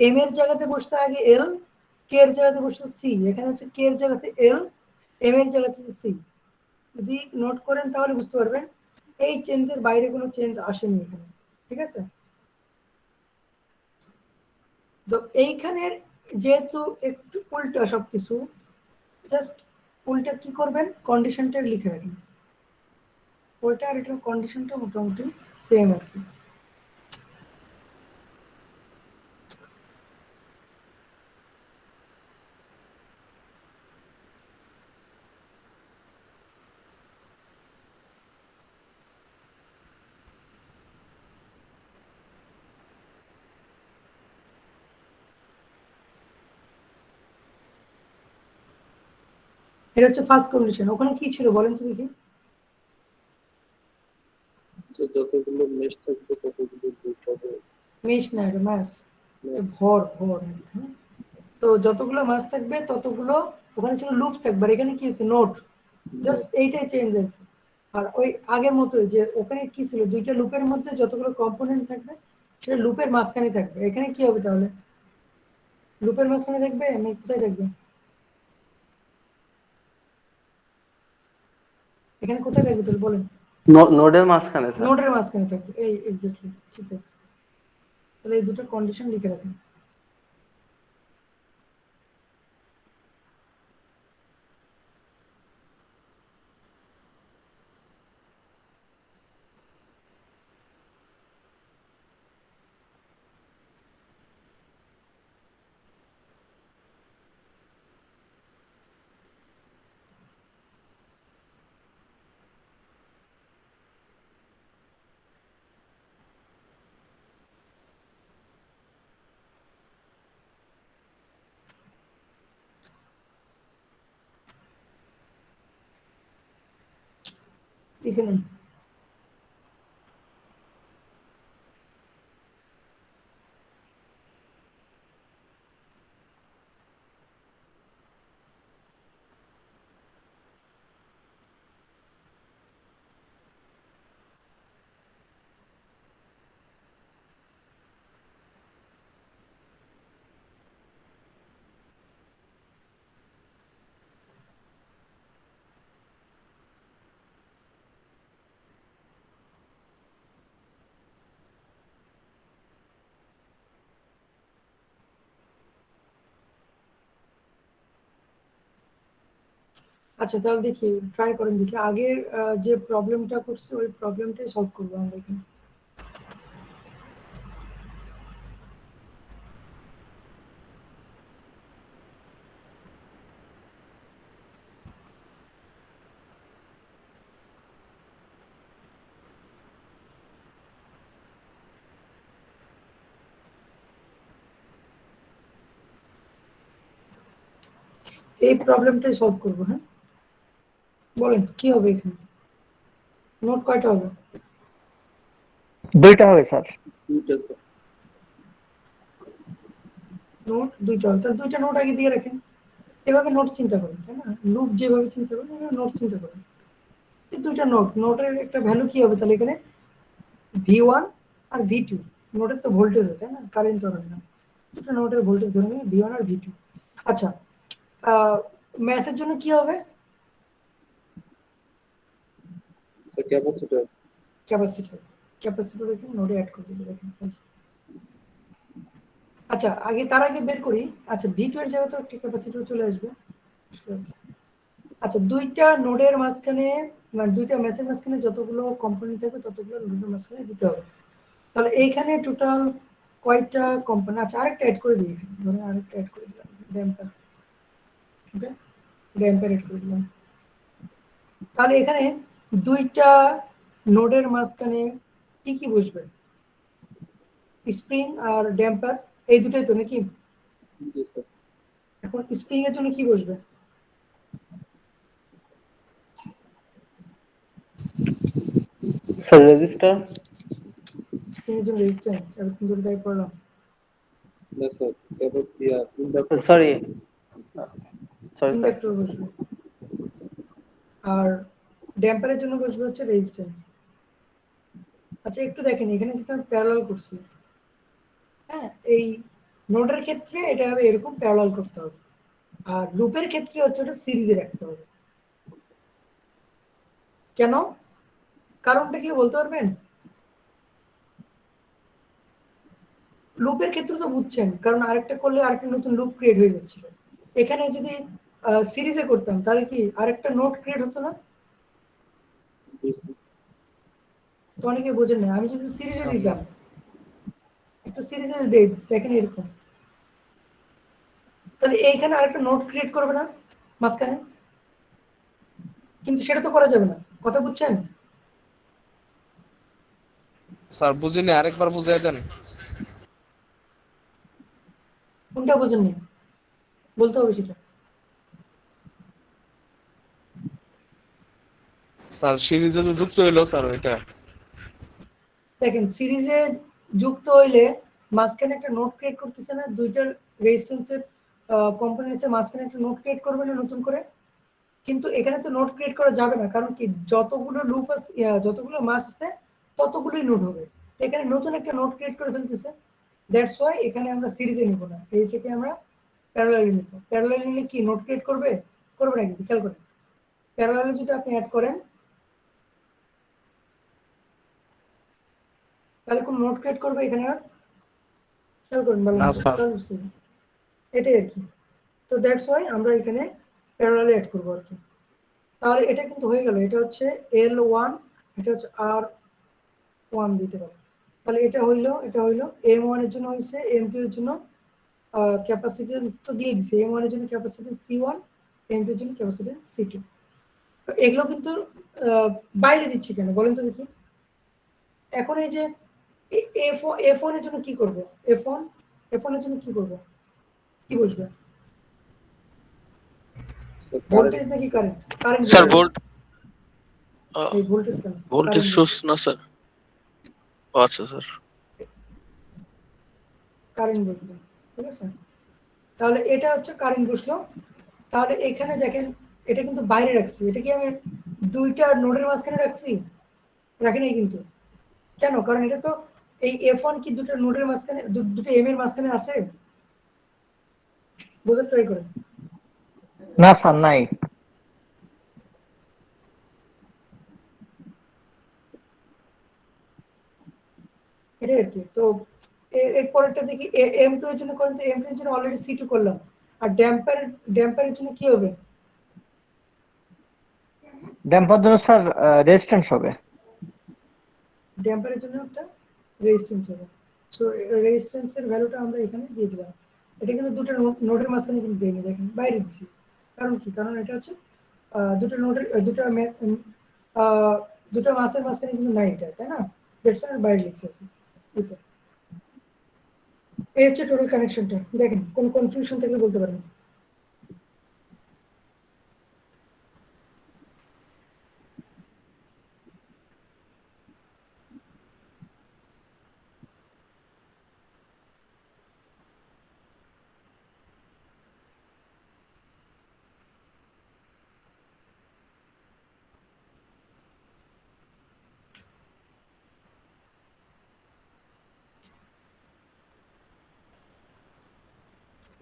এম এর জায়গাতে বসছে আগে এল, কে এর জায়গাতে বসছে সি। এখানে হচ্ছে কে এর জায়গাতে এল, এম এর জায়গাতে সি। যদি নোট করেন তাহলে বুঝতে পারবেন, এই চেঞ্জের বাইরে কোনো চেঞ্জ আসেনি এখানে। ঠিক আছে, তো এইখানের যেহেতু একটু উল্টা সবকিছু, জাস্ট উল্টা কি করবেন, কন্ডিশনটা লিখে রাখেন, ওইটা আর এটার কন্ডিশনটা মোটামুটি সেম আর কি। এটা হচ্ছে ফার্স্ট কন্ডিশন। ওখানে কি ছিল বলেন তো দেখি? যে যতগুলো মেশ থাকবে ততগুলো লুপ হবে। মেশ না, এটা মাস, ভর ভর। হ্যাঁ, তো যতগুলো মাস থাকবে ততগুলো, ওখানে ছিল লুপ থাকবে, আর এখানে কি আছে নোট, জাস্ট এইটাই চেঞ্জ আর কি। আর ওই আগের মতো যে ওখানে কি ছিল, দুইটা লুপের মধ্যে যতগুলো কম্পোনেন্ট থাকবে সেটা লুপের মাঝখানে থাকবে। এখানে কি হবে তাহলে? লুপের মাঝখানে থাকবে না কোথায় থাকবে? এখানে কোথায় থাকবে তাহলে বলেন? নোডের মাঝখানে স্যার। নোডের মাঝখানে থাকবে, এই এক্স্যাক্টলি, ঠিক আছে। তাহলে এই দুটো কন্ডিশন লিখে রাখেন। লিখে নিন। আচ্ছা তাহলে দেখি, ট্রাই করেন দেখি, আগের যে প্রবলেমটা করছে ওই প্রবলেমটাই সলভ করবো আমরা এখানে। এই প্রবলেমটাই সলভ করবো। হ্যাঁ, বলেন কি হবে এখানে? নোট কয়টা হবে? দুইটা হবে স্যার। দুইটা স্যার। নোট দুইটা হবে, তাহলে দুইটা নোট আগে দিয়ে রাখেন। এভাবে নোট চিন্তা করেন, তাই না? লুপ যেভাবে চিন্তা করেন এভাবে নোট চিন্তা করেন। এই দুইটা নোট, নোটের একটা ভ্যালু কি হবে তাহলে এখানে? V1 আর V2। নোটের তো ভোল্টেজ হয়, তাই না? কারেন্ট তো হয় না। দুটো নোটের ভোল্টেজ ধরে নিন V1 আর V2। আচ্ছা, ম্যাসের জন্য কি হবে? Sir capacitor. ক্যাপাসিটর। ক্যাপাসিটর এখানে নোডে অ্যাড করে দিলে দেখেন। আচ্ছা আগে, তার আগে বের করি। আচ্ছা V2 এর জায়গায় তো একটা ক্যাপাসিটর চলে আসবে। আচ্ছা দুইটা নোডের মাঝখানে, মানে দুইটা ম্যাসের মাঝখানে যতগুলো কম্পোনেন্ট থাকবে ততগুলো নোডের মাঝখানে দিতে হবে। তাহলে এইখানে টোটাল কয়টা কম্পোনেন্ট? আচ্ছা আরেকটা অ্যাড করে দিই এখানে, ধরে আরেকটা অ্যাড করে দিলাম, ড্যাম্পার। ওকে, ড্যাম্পার অ্যাড করে দিলাম। তাহলে এখানে দুইটা নোডের মাঝখানে কি কি বসবে? স্প্রিং আর ড্যাম্পার, এই দুটোই তো নাকি? জি স্যার। এখন স্প্রিং এর জন্য কি বসবে? Sir register. স্প্রিং এর জন্য রেজিস্ট্যান্স, এতক্ষণ ধরে তাই পড়লাম। না sir, capacitor inductor. Sorry sorry sir. Inductor বসবে। আর ড্যাম্পারের জন্য বসবে হচ্ছে রেজিস্ট্যান্স। আচ্ছা একটু দেখেন, এখানে কিন্তু আমি প্যারালাল করছি। হ্যাঁ, এই নোডের ক্ষেত্রে এটা হবে এরকম প্যারালাল করতে হবে, আর লুপের ক্ষেত্রে হচ্ছে ওটা সিরিজে রাখতে হবে। কেন? কারণটা কি বলতে পারবেন? লুপের ক্ষেত্রে তো বুঝছেন, কারণ আরেকটা করলে আরেকটা নতুন লুপ ক্রিয়েট হয়ে যাচ্ছিল। এখানে যদি সিরিজে করতাম তাহলে কি আরেকটা নোড ক্রিয়েট হতো না? তো অনেকে বোঝেন না। আমি যদি সিরিজে দিতাম, একটু সিরিজে দেই, দেখেন এরকম, তাহলে এইখানে আরেকটা নোড ক্রিয়েট করবে না মাঝখানে? কিন্তু সেটা তো করা যাবে না। কথা বুঝছেন? স্যার বুঝিনি, আরেকবার বুঝিয়ে দেন। কোনটা বোঝেননি? বলতে হবে সেটা। স্যার সিরিজে তো যুক্ত হইলো স্যার ওইটা। দেখেন সিরিজে যুক্ত হইলে মাঝখানে একটা নোট ক্রিয়েট করতেছে না, দুইটার রেজিস্ট্যান্সের কম্পোনেন্টসের মাঝখানে একটা নোট ক্রিয়েট করবে না নতুন করে। কিন্তু এখানে তো নোট ক্রিয়েট করা যাবে না, কারণ কি যতগুলো লুপ আছে, যতগুলো মাস আছে ততগুলোই নোট হবে। তো এখানে নতুন একটা নোট ক্রিয়েট করে ফেলতেছে, দ্যাটস ওয়াই এখানে আমরা সিরিজে নিব না, এইটাকে আমরা প্যারালালি নিব। প্যারালালি নিলে কি নোট ক্রিয়েট করবে? করবে না, কিন্তু খেয়াল করেন প্যারালালি যদি আপনি অ্যাড করেন তাহলে কোন নোট ক্রিয়েট করবে এখানে আর? খেয়াল করেন ভালো না মতো, স্যার। তাহলে বুঝতে হবে। এটাই আর কি। তো দ্যাটস ওয়াই আমরা এখানে প্যারালালি অ্যাড করবো আর কি। তাহলে এটা কিন্তু হয়ে গেল, এটা হচ্ছে L1, এটা হচ্ছে R1 দিতে পারো। তাহলে এটা হইলো, এটা হইলো M1 এর জন্য হয়েছে, M2 এর জন্য ক্যাপাসিটেন্স তো দিয়ে দিছে, M1 এর জন্য ক্যাপাসিটেন্স C1, M2 এর জন্য ক্যাপাসিটেন্স C2। তো এগুলো কিন্তু বাইরে দিচ্ছি কেন বলেন তো দেখি। এখন এই যে F1 এর জন্য কি করব? F1 এর জন্য কি করব? কি বুঝবে? ভোল্টেজ নাকি কারেন্ট? কারেন্ট স্যার বলবেন। ভোল্ট এই ভোল্টেজ কেন? ভোল্টেজ কারেন্ট সোর্স না স্যার? ও আচ্ছা স্যার। কারেন্ট বসবে, ঠিক আছে? তাহলে এটা হচ্ছে কারেন্ট বসলো। তাহলে এখানে দেখেন এটা কিন্তু বাইরে রাখছি, এটা কি আমি দুইটা নোডের মাঝখানে রাখছি? রাখি নাই কিন্তু। কেন? কারণ এটা তো এই F1 কি দুটো নোডের মাঝখানে, দুটো এম এর মাঝখানে আছে? বোঝার ট্রাই করেন। না স্যার নাই। এটাই আর কি। তো এর পরেরটা দেখি M2 এর জন্য করেন তো। M2 এর জন্য অলরেডি C2 করলাম। আর ড্যাম্পারের জন্য কি হবে? ড্যাম্পার জন্য স্যার রেজিস্ট্যান্স হবে। ড্যাম্পারের জন্য একটা রেজিস্ট্যান্স হবে। সো রেজিস্ট্যান্সের ভ্যালুটা আমরা এখানে দিয়ে দিলাম। এটা কিন্তু দুটো নোডের মাঝখানে কিন্তু দেয়নি, দেখেন বাইরে দিছি। কারণ কি? কারণ এটা হচ্ছে দুটো নোডের দুটো মাসের মাঝখানে কিন্তু নাই এটা, তাই না? দ্যাটস ওয়াই বাইরে লিখছি আর কি। এই তো। এই হচ্ছে টোটাল কানেকশনটা। দেখেন কোন কনফিউশন থাকলে বলতে পারেন।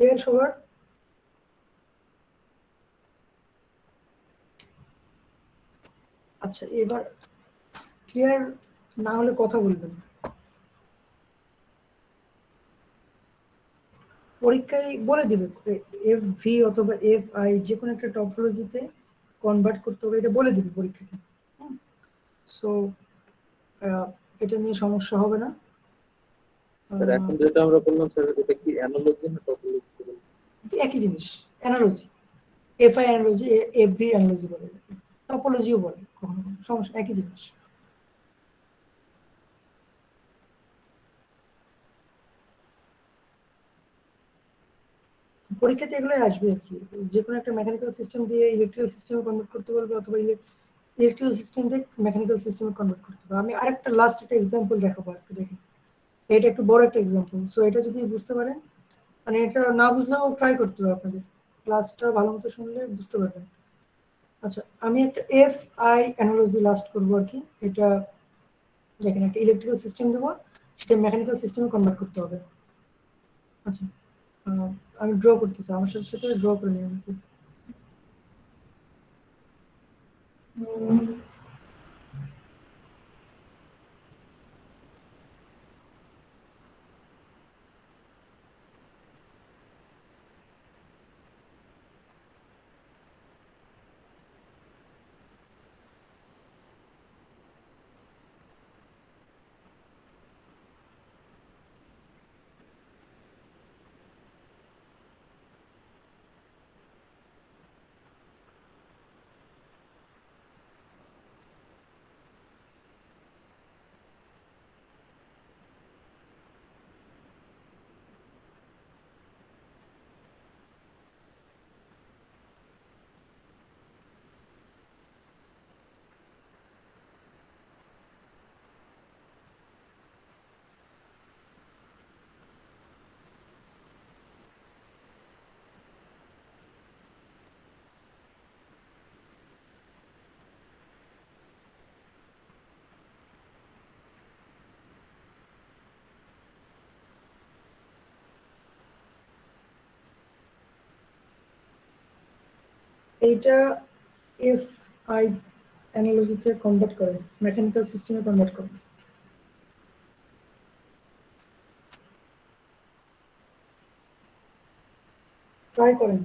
ক্লিয়ার সবার? আচ্ছা, এবার ক্লিয়ার না হলে কথা বলবেন। পরীক্ষায় বলে দিবে FV অথবা FI যে কোনো একটা টপোলজিতে কনভার্ট করতে হবে, এটা বলে দিবে পরীক্ষাতে। সো এটা নিয়ে সমস্যা হবে না। স্যার এখন যেটা আমরা বললাম স্যার, এটা কি অ্যানালজি না টপোলজি? একই জিনিস, analogy. FI analogy, FV analogy বলে, টপোলজিও বলে, কখনো কখনো সমস্যা, একই জিনিস। পরীক্ষাতে এগুলোই আসবে আর কি। যে কোনো একটা মেকানিক্যাল সিস্টেম দিয়ে ইলেকট্রিক্যাল সিস্টেমে কনভার্ট করতে বলবে, অথবা ইলেকট্রিক্যাল সিস্টেম দিয়ে মেকানিক্যাল সিস্টেমে কনভার্ট করতে হবে। আমি আরেকটা লাস্ট একটা এক্সাম্পল দেখাবো আজকে, দেখেন। এটা একটু বড় একটা এক্সাম্পল। সো এটা যদি বুঝতে পারেন, মানে এটা না বুঝলেও ট্রাই করতে হবে আপনাদের, ক্লাসটা ভালো মতো শুনলে বুঝতে পারবেন। আচ্ছা, আমি একটা FI অ্যানালজি লাস্ট করবো আর কি। এটা দেখেন একটা ইলেকট্রিক্যাল সিস্টেম দেবো, সেটা মেকানিক্যাল সিস্টেমে কনভার্ট করতে হবে। আচ্ছা, আমি ড্র করতেছি, আমার সাথে সাথে ড্র করে নিই আমি। এইটা এফ আই অ্যানালজিতে কনভার্ট করে, মেকানিক্যাল সিস্টেমে কনভার্ট করে। ট্রাই করেন।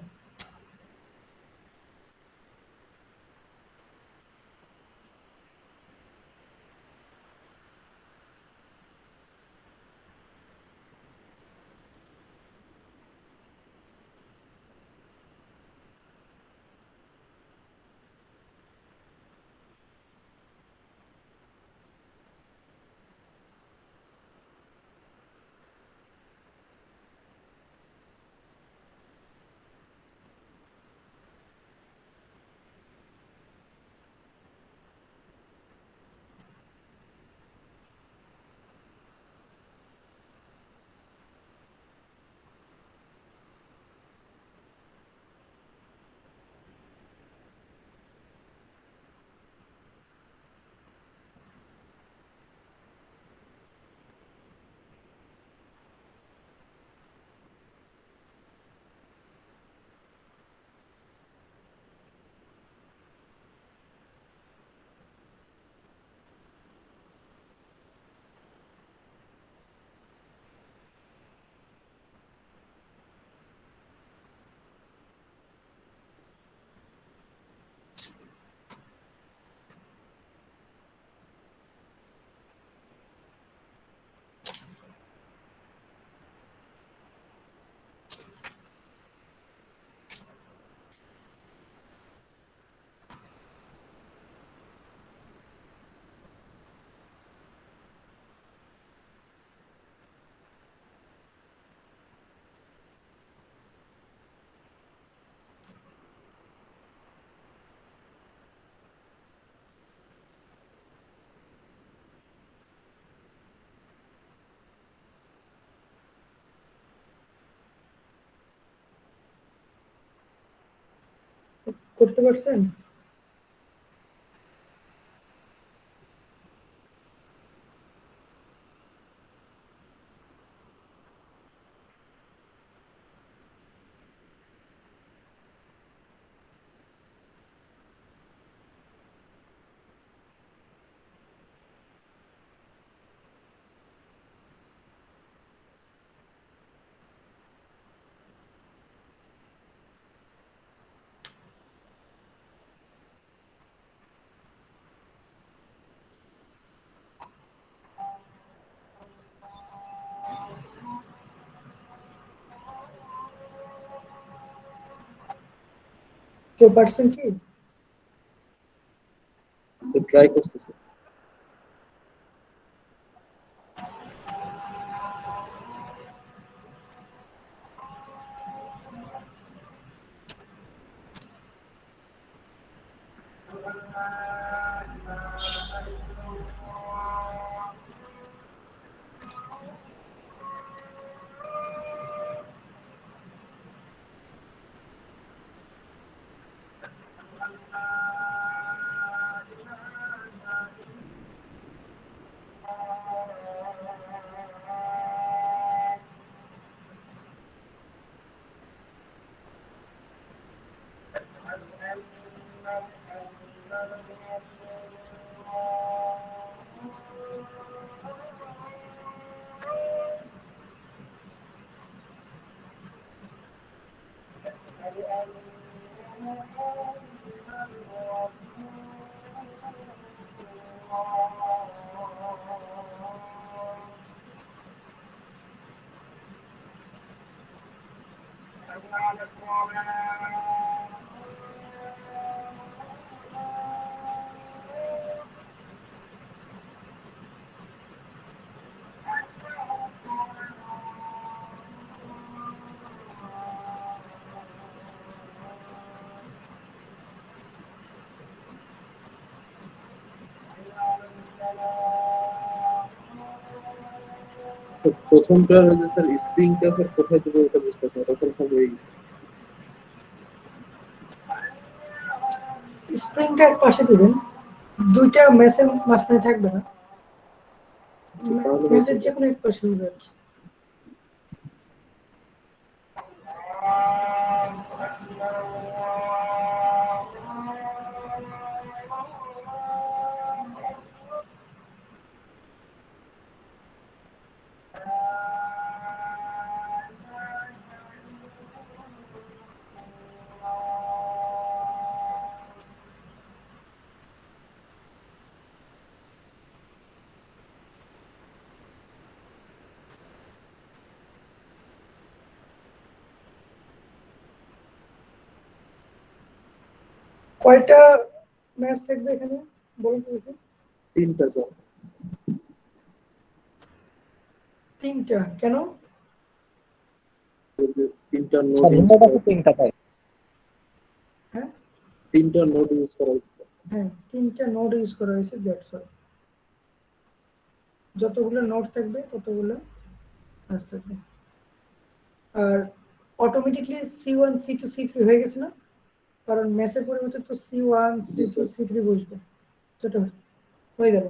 করতে পারছেন? কেউ পারছেন কি? তো ট্রাই করতেছি। তো প্রথমটার যে স্যার স্প্রিংটা স্যার কোথায় দেবো ওটা বুঝতেছি না, ওটা স্যার সব হয়ে গেছে। স্প্রিংটা এক পাশে দিবেন, দুইটা মেসের মাঝখানে থাকবে না, তাহলে মেসের হয়েছে যে কোনো এক পাশে দিবেন। কয়টা ম্যাচ থাকবে এখানে বলুন তো দেখি। 3টা স্যার। 3টা কেন? 3টা নোট স্যার ইউজ নোট করা আছে 3টা তাই। হ্যাঁ 3টা নোট ইউজ করা হয়েছে স্যার। হ্যাঁ 3টা নোট ইউজ করা হয়েছে, দ্যাটস অল। যতগুলো নোট থাকবে ততগুলো ম্যাচ থাকবে। আর অটোমেটিকলি C1 C2 C3 হয়ে গেছে না, কারণ ম্যাচের পরিবর্তে তো C1 C2 C3 বসবে, সেটা হয়ে গেল।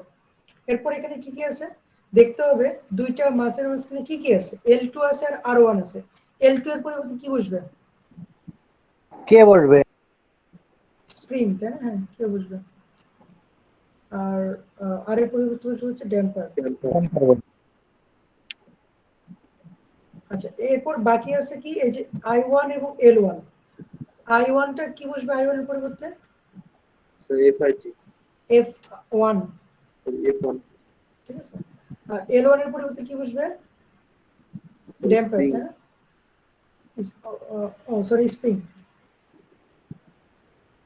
এরপর এখানে কি কি আছে দেখতে হবে, দুইটা মাসের মাঝখানে কি কি আছে, L2 আছে আর R1 আছে। L2 এর পরিবর্তে কি বসবে? কে বসবে? স্প্রিং, তাই না? হ্যাঁ কে বসবে। আর আর এর পরিবর্তে হচ্ছে ড্যাম্পার। আচ্ছা এরপর বাকি আছে কি, এই যে I1 এবং L1। I1 টা কি বসবে I1 এর পরিবর্তে? স্যার FIT F1, F1 ঠিক আছে। আর L1 এর পরিবর্তে কি বসবে? Damper, Spring। তাই না? Sorry spring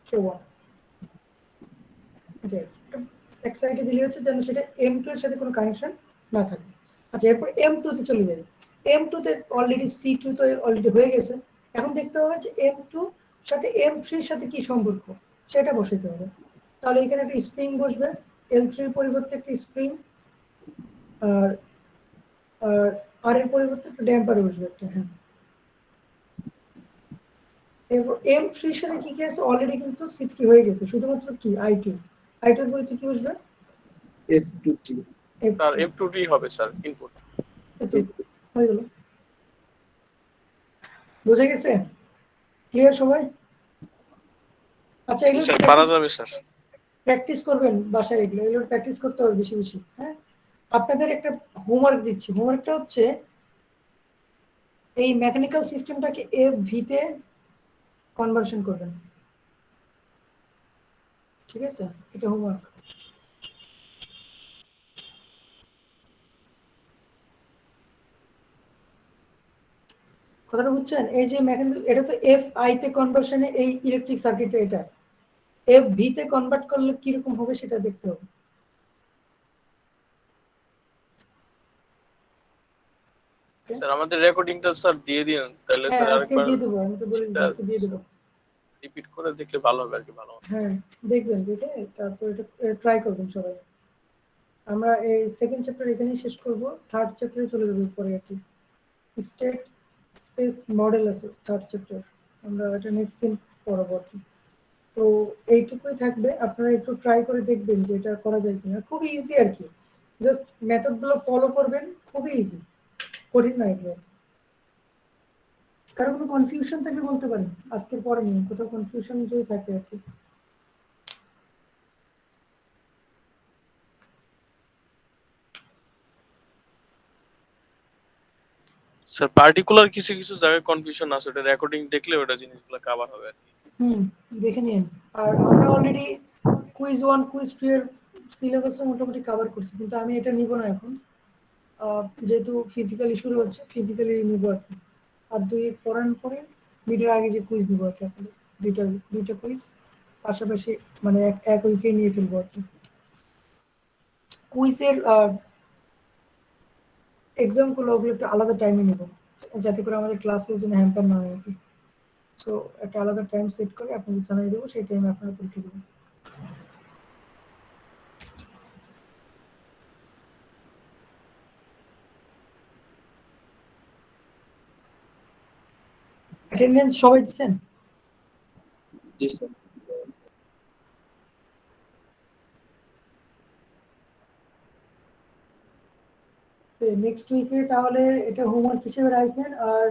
K1। এক সাইডে দিলে হচ্ছে যেন সেটা M2 এর সাথে কোনো কানেকশন না থাকে। আচ্ছা এরপর M2 তে চলে যাই। M2 তে অলরেডি C2 তো অলরেডি হয়ে গেছে। এখন দেখতে হবে যে M2 সাথে M3 এর সাথে কি সম্পর্ক সেটা বসাইতে হবে। তাহলে এখানে একটা স্প্রিং বসবে, L3 এর পরিবর্তে একটা স্প্রিং, আর আর এর পরিবর্তে একটা ড্যাম্পার বসবে একটা। হ্যাঁ এরপর M3 এর সাথে কি কি আছে, অলরেডি কিন্তু C3 হয়ে গেছে, শুধুমাত্র কি I2 এর পরিবর্তে কি বসবে? F2T স্যার F2T হবে স্যার ইনপুট। হয়ে গেল, বুঝে গেছে? ক্লিয়ার সবাই? আচ্ছা এগুলো স্যার পারা যাবে স্যার। প্র্যাকটিস করবেন বাসায়, এগুলো প্র্যাকটিস করতে হবে বেশি বেশি। হ্যাঁ আপনাদের একটা হোমওয়ার্ক দিচ্ছি, হোমওয়ার্কটা হচ্ছে এই মেকানিক্যাল সিস্টেমটাকে FV তে কনভার্সন করবেন, ঠিক আছে? এটা হোমওয়ার্ক। কথাটা বুঝছেন? এই যে মেকানিক্যাল, এটা তো FI তে কনভার্সনে এই ইলেকট্রিক সার্কিটটা, এটা FV তে কনভার্ট করলে কি রকম হবে সেটা দেখতে হবে। স্যার আমাদের রেকর্ডিংটা স্যার দিয়ে দিন তাহলে হ্যাঁ স্যার আজকে আরেকবার দিয়ে দেবো, আমি তো বলে দিচ্ছি আজকে দিয়ে দেবো। রিপিট করে দেখলে ভালো হবে আর কি, ভালো হবে। হ্যাঁ দেখবেন, দেখে তারপর এটা ট্রাই করবেন সবাই। আমরা এই সেকেন্ড চ্যাপ্টার এখানেই শেষ করব, থার্ড চ্যাপ্টারে চলে যাবো পরে আর কি। স্টেট স্পেস মডেল আছে থার্ড চ্যাপ্টার, আমরা এটা নেক্সট দিন পড়াবো আর কি। তো এইটুকুই থাকবে, আপনারা একটু ট্রাই করে দেখবেন যে এটা করা যায় কিনা। খুবই ইজি আর কি, জাস্ট মেথডগুলো ফলো করবেন, খুবই ইজি, কঠিন না এগুলো। কারো কোনো কনফিউশন থাকলে বলতে পারেন, আজকের পরে নিয়ে কোথাও কনফিউশন যদি থাকে আর কি। স্যার পার্টিকুলার কিছু কিছু জায়গায় কনফিউশন আছে, ওটা রেকর্ডিং দেখলে ওটা জিনিসগুলো কভার হবে আর কি। দেখে নিন। আর আমরা অলরেডি কুইজ 1 কুইজ 2 এর সিলেবাসও মোটামুটি কভার করছি, কিন্তু আমি এটা নিব না এখন, যেহেতু ফিজিক্যালি শুরু হচ্ছে, ফিজিক্যালি নিব আর কি। আর দুই পড়ানোর পরে মিডের আগে যে কুইজ নিব আর কি, আপনাদের দুইটা কুইজ পাশাপাশি, মানে এক উইকে নিয়ে ফেলবো আর কি। কুইজের এক্সামগুলো ওগুলো একটু আলাদা টাইমে নেব, যাতে করে আমাদের ক্লাসের জন্য হ্যাম্পার না হয় আর কি। সো একটা আলাদা টাইম সেট করে আপনাদের জানিয়ে দেবো, সেই টাইমে আপনারা পরীক্ষা দেবেন। অ্যাটেন্ডেন্স সবাই দিচ্ছেন? জি স্যার। নেক্সট উইকে তাহলে এটা হোমওয়ার্ক হিসেবে রাখবেন, আর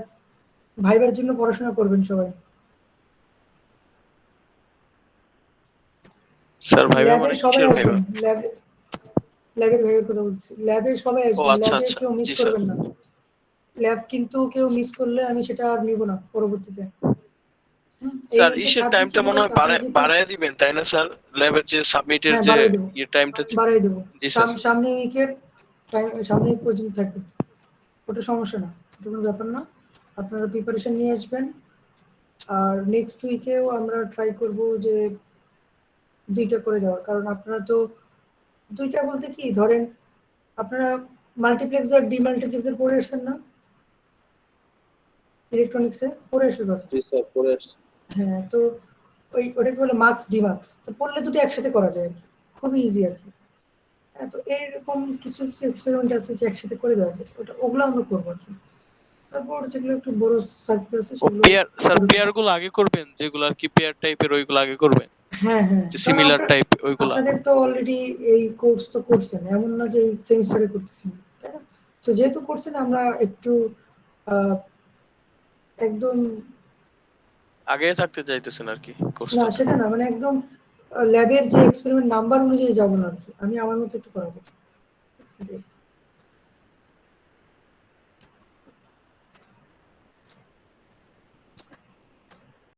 ভাইবার জন্য পড়াশোনা করবেন সবাই। স্যার ভাইবা ল্যাবে মানে সবাই কিসের ভাইবা? আসবেন, ল্যাবের ভাইবার কথা বলছি, ল্যাবে সবাই ও আসবেন, আচ্ছা ল্যাবে আচ্ছা, কেউ মিস জি স্যার। করবেন না। ল্যাব কিন্তু কেউ মিস করলে আমি সেটা আর নিব না পরবর্তীতে। স্যার এই ইসের সাবজেক্ট টাইমটা মনে হয় বাড়ায় দিবেন তাই না স্যার? ল্যাবের যে সাবমিটের হ্যাঁ যে বাড়াই দেবো, টাইমটা। বাড়াই দেবো। জি স্যার। সামনে উইকের সামনে উইক পর্যন্ত থাকবে, ওটা সমস্যা না, এটা কোনো ব্যাপার না। আপনারা প্রিপারেশন নিয়ে আসবেন। আর নেক্সট উইকেও আমরা ট্রাই করব যে দুইটা করে দেওয়ার, কারণ আপনারা তো দুইটা বলতে কি ধরেন আপনারা মাল্টিপ্লেক্সার ডিমাল্টিপ্লেক্সার পড়ে এসেছেন না ইলেকট্রনিক্সে, পড়ে এসে কথা। জি স্যার পরে আসছি। হ্যাঁ, তো ওটাকে বলে মার্কস ডিমার্কস, তো পড়লে দুটো একসাথে করা যায় আর কি, খুবই ইজি আর কি। হ্যাঁ, তো এরকম কিছু এক্সপেরিমেন্ট আছে যে একসাথে করে দেওয়া যায়, ওগুলো আমরা করবো আর কি। তারপর যেগুলো একটু বড় সার্কেল আছে ও সেগুলো পেয়ার স্যার পেয়ার গুলো আগে করবেন, যেগুলো আর কি পেয়ার টাইপের ওইগুলো আগে করবেন, হ্যাঁ হ্যাঁ, যে কারণ সিমিলার টাইপ ওইগুলা। আপনাদের তো অলরেডি এই কোর্স তো করছেন, এমন না যে এই সেমিস্টারে করতেছেন, তাই না? তো যেহেতু করছেন আমরা একটু আহ, একদম আগে থাকতে চাইতেছেন আর কি না কোর্সটা। সেটা না, মানে একদম ল্যাবের যে এক্সপেরিমেন্ট নাম্বার অনুযায়ী যাবো না আর কি, আমি আমার মতো একটু করাবো।